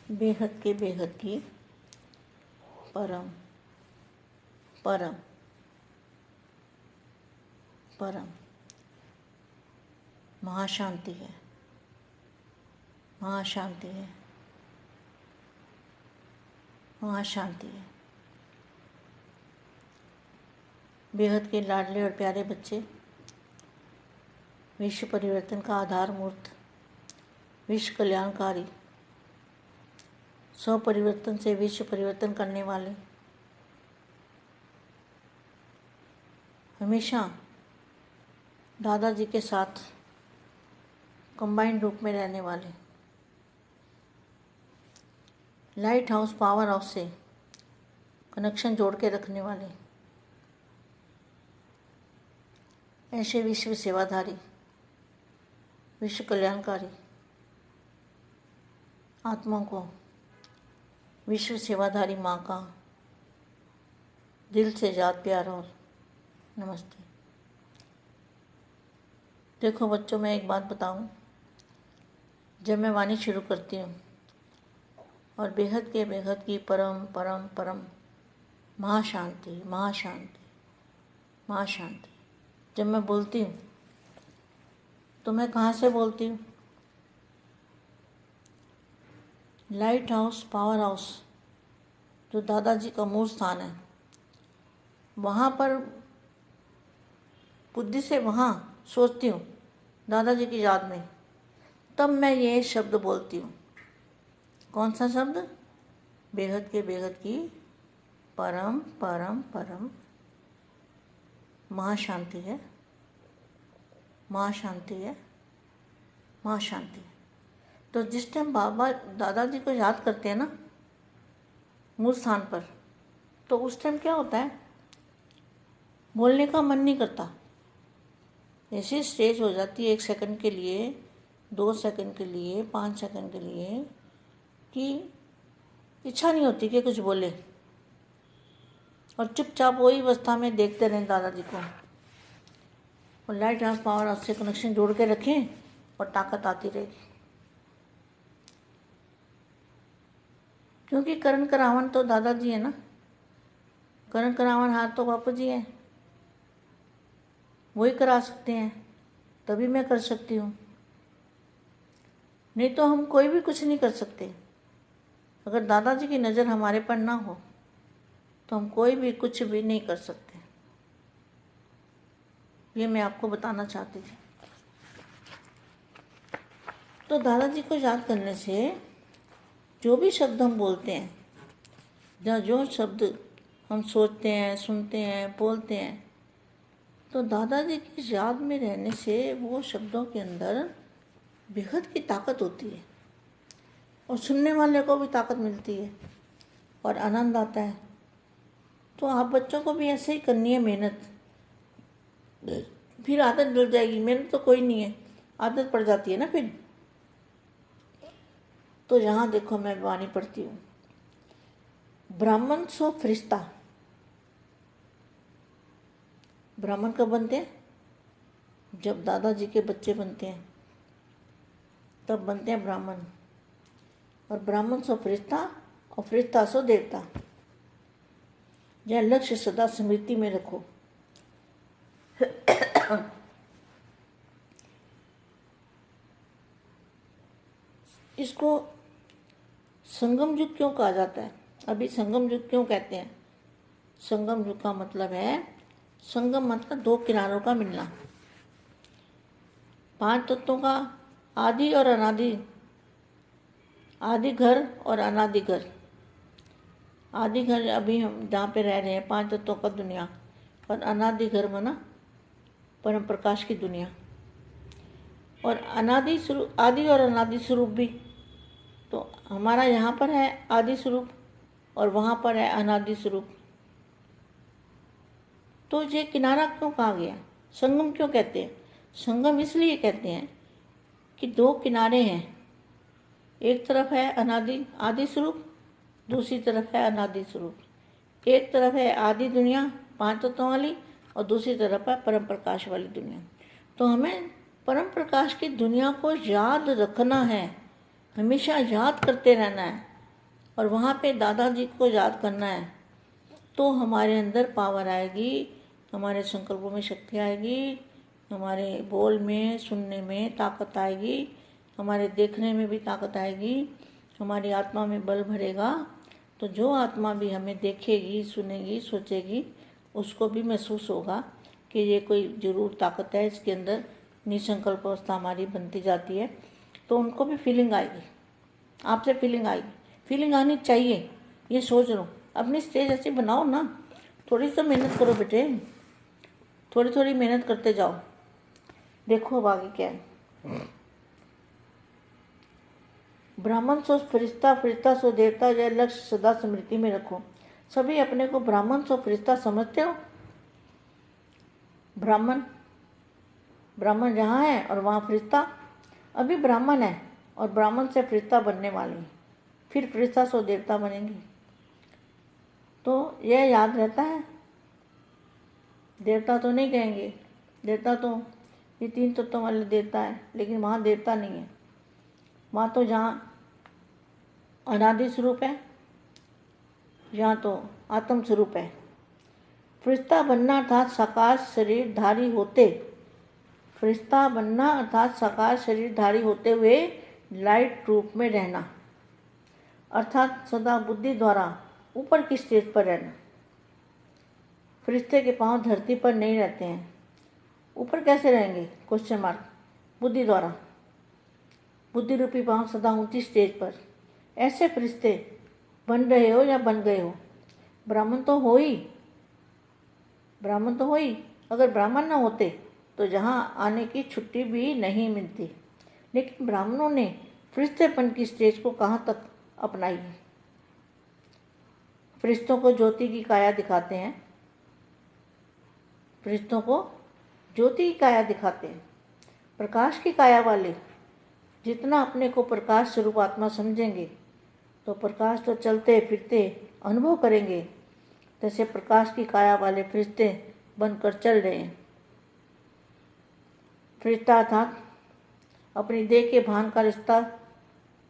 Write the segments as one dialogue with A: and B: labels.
A: बेहद के बेहद की परम परम परम महाशांति है, महाशांति है, महाशांति है। बेहद के लाडले और प्यारे बच्चे, विश्व परिवर्तन का आधार मूर्त, विश्व कल्याणकारी, स्व परिवर्तन से विश्व परिवर्तन करने वाले, हमेशा दादाजी के साथ कंबाइंड रूप में रहने वाले, लाइट हाउस पावर हाउस से कनेक्शन जोड़ के रखने वाले, ऐसे विश्व सेवाधारी, विश्व कल्याणकारी आत्मा को विश्व सेवाधारी माँ का दिल से याद प्यार और नमस्ते। देखो बच्चों, मैं एक बात बताऊं, जब मैं वाणी शुरू करती हूँ और बेहद के बेहद की परम परम परम महाशांति महाशांति महाशांति, जब मैं बोलती हूँ तो मैं कहाँ से बोलती हूँ? लाइट हाउस पावर हाउस जो दादाजी का मूल स्थान है, वहाँ पर बुद्धि से वहाँ सोचती हूँ दादाजी की याद में, तब मैं ये शब्द बोलती हूँ। कौन सा शब्द? बेहद के बेहद की परम परम परम महाशांति है, महाशांति है, महाशांति है। तो जिस टाइम बाबा दादाजी को याद करते हैं ना मूल स्थान पर, तो उस टाइम क्या होता है? बोलने का मन नहीं करता। ऐसी स्टेज हो जाती है 1 सेकंड के लिए, 2 सेकंड के लिए, 5 सेकंड के लिए, कि इच्छा नहीं होती कि कुछ बोले और चुपचाप वही अवस्था में देखते रहें दादाजी को, और लाइट हाउस पावर हाउस से कनेक्शन जोड़ के रखें और ताकत आती रहेगी। क्योंकि करण करावन तो दादाजी है ना, करण करावन हाथ तो बापू जी है, वही करा सकते हैं, तभी मैं कर सकती हूँ। नहीं तो हम कोई भी कुछ नहीं कर सकते। अगर दादाजी की नज़र हमारे पर ना हो तो हम कोई भी कुछ भी नहीं कर सकते। ये मैं आपको बताना चाहती थी। तो दादाजी को याद करने से जो भी शब्द हम बोलते हैं, या जो शब्द हम सोचते हैं, सुनते हैं, बोलते हैं, तो दादाजी की याद में रहने से वो शब्दों के अंदर बेहद की ताकत होती है, और सुनने वाले को भी ताकत मिलती है और आनंद आता है। तो आप बच्चों को भी ऐसे ही करनी है मेहनत, फिर आदत डल जाएगी। मेहनत तो कोई नहीं है, आदत पड़ जाती है ना फिर। तो यहाँ देखो, मैं वाणी पढ़ती हूँ, ब्राह्मण सो फरिश्ता। ब्राह्मण कब बनते हैं? जब दादाजी के बच्चे बनते हैं तब बनते हैं ब्राह्मण। और ब्राह्मण सो फरिश्ता और फरिश्ता सो देवता। यह लक्ष्य सदा स्मृति में रखो। इसको संगम युग क्यों कहा जाता है? अभी संगम युग क्यों कहते हैं? संगम युग का मतलब है, संगम मतलब 2 किनारों का मिलना, 5 तत्वों का आदि और अनादि, आदि घर और अनादि घर। आदि घर अभी हम जहाँ पे रह रहे हैं, 5 तत्वों का दुनिया, और अनादि घर माना परम प्रकाश की दुनिया। और अनादि स्वरूप, आदि और अनादि स्वरूप भी, तो हमारा यहाँ पर है आदि स्वरूप और वहाँ पर है अनादि स्वरूप। तो ये किनारा क्यों कहा गया? संगम क्यों कहते हैं? संगम इसलिए कहते हैं कि 2 किनारे हैं, एक तरफ है अनादि आदि स्वरूप, दूसरी तरफ है अनादि स्वरूप। एक तरफ है आदि दुनिया 5 तत्वों वाली, और दूसरी तरफ है परम प्रकाश वाली दुनिया। तो हमें परम प्रकाश की दुनिया को याद रखना है, हमेशा याद करते रहना है। और वहाँ पे दादाजी को याद करना है, तो हमारे अंदर पावर आएगी, हमारे संकल्पों में शक्ति आएगी, हमारे बोल में, सुनने में ताकत आएगी, हमारे देखने में भी ताकत आएगी, हमारी आत्मा में बल भरेगा। तो जो आत्मा भी हमें देखेगी, सुनेगी, सोचेगी, उसको भी महसूस होगा कि ये कोई जरूर ताकत है इसके अंदर, निसंकल्प अवस्था हमारी बनती जाती है। तो उनको भी फीलिंग आएगी, आपसे फीलिंग आएगी, फीलिंग आनी चाहिए, ये सोच लो। अपनी स्टेज ऐसी बनाओ ना, थोड़ी सी मेहनत करो बेटे, थोड़ी थोड़ी मेहनत करते जाओ। देखो अब आगे क्या है। ब्राह्मण सो फरिश्ता, फरिश्ता सो देवता, यह लक्ष्य सदा स्मृति में रखो। सभी अपने को ब्राह्मण सो फरिश्ता समझते हो। ब्राह्मण ब्राह्मण जहाँ है और वहाँ फरिश्ता। अभी ब्राह्मण है और ब्राह्मण से फरिश्ता बनने वाली, फिर फरिश्ता सो देवता बनेंगी। तो यह याद रहता है। देवता तो नहीं कहेंगे, देवता तो ये 3 तत्वों वाले देवता है, लेकिन वहाँ देवता नहीं है। वहाँ तो जहाँ अनादि स्वरूप है, यहाँ तो आत्म स्वरूप है। फरिश्ता बनना अर्थात साकार शरीर धारी होते, फरिश्ता बनना अर्थात साकार शरीर धारी होते हुए लाइट रूप में रहना, अर्थात सदा बुद्धि द्वारा ऊपर की स्टेज पर रहना। फरिश्ते के पांव धरती पर नहीं रहते हैं, ऊपर कैसे रहेंगे? Question mark. बुद्धि द्वारा, बुद्धि रूपी पांव सदा ऊंची स्टेज पर। ऐसे फरिश्ते बन रहे हो या बन गए हो, ब्राह्मण तो हो ही, ब्राह्मण तो हो ही। अगर ब्राह्मण ना होते तो जहाँ आने की छुट्टी भी नहीं मिलती। लेकिन ब्राह्मणों ने फरिश्तेपन की स्टेज को कहाँ तक अपनाई है। फरिश्तों को ज्योति की काया दिखाते हैं, फरिश्तों को ज्योति की काया दिखाते हैं। प्रकाश की काया वाले जितना अपने को प्रकाश स्वरूप आत्मा समझेंगे तो प्रकाश तो चलते फिरते अनुभव करेंगे। जैसे प्रकाश की काया वाले फरिश्ते बनकर चल रहे हैं। फरिश्ता अर्थात अपनी देह के भान का रिश्ता,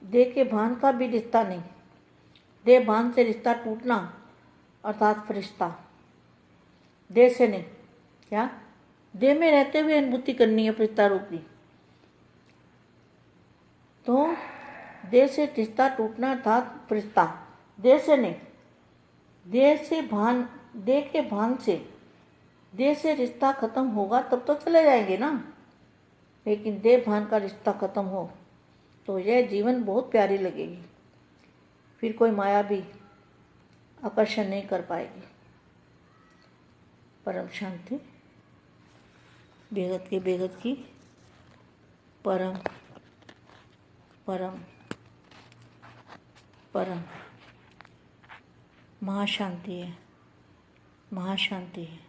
A: देह के भान का भी रिश्ता नहीं, देह भान से रिश्ता टूटना अर्थात फरिश्ता। देह से नहीं, क्या देह में रहते हुए अनुभूति करनी है फरिश्ता रूप की। तो देह से रिश्ता टूटना अर्थात फरिश्ता, देह से नहीं, देह से भान, देह के भान से, देह से रिश्ता खत्म होगा तब तो चले जाएंगे ना। लेकिन देह भान का रिश्ता खत्म हो तो यह जीवन बहुत प्यारी लगेगी, फिर कोई माया भी आकर्षण नहीं कर पाएगी। परम शांति, बेगत की परम परम परम महाशांति है, महाशांति है।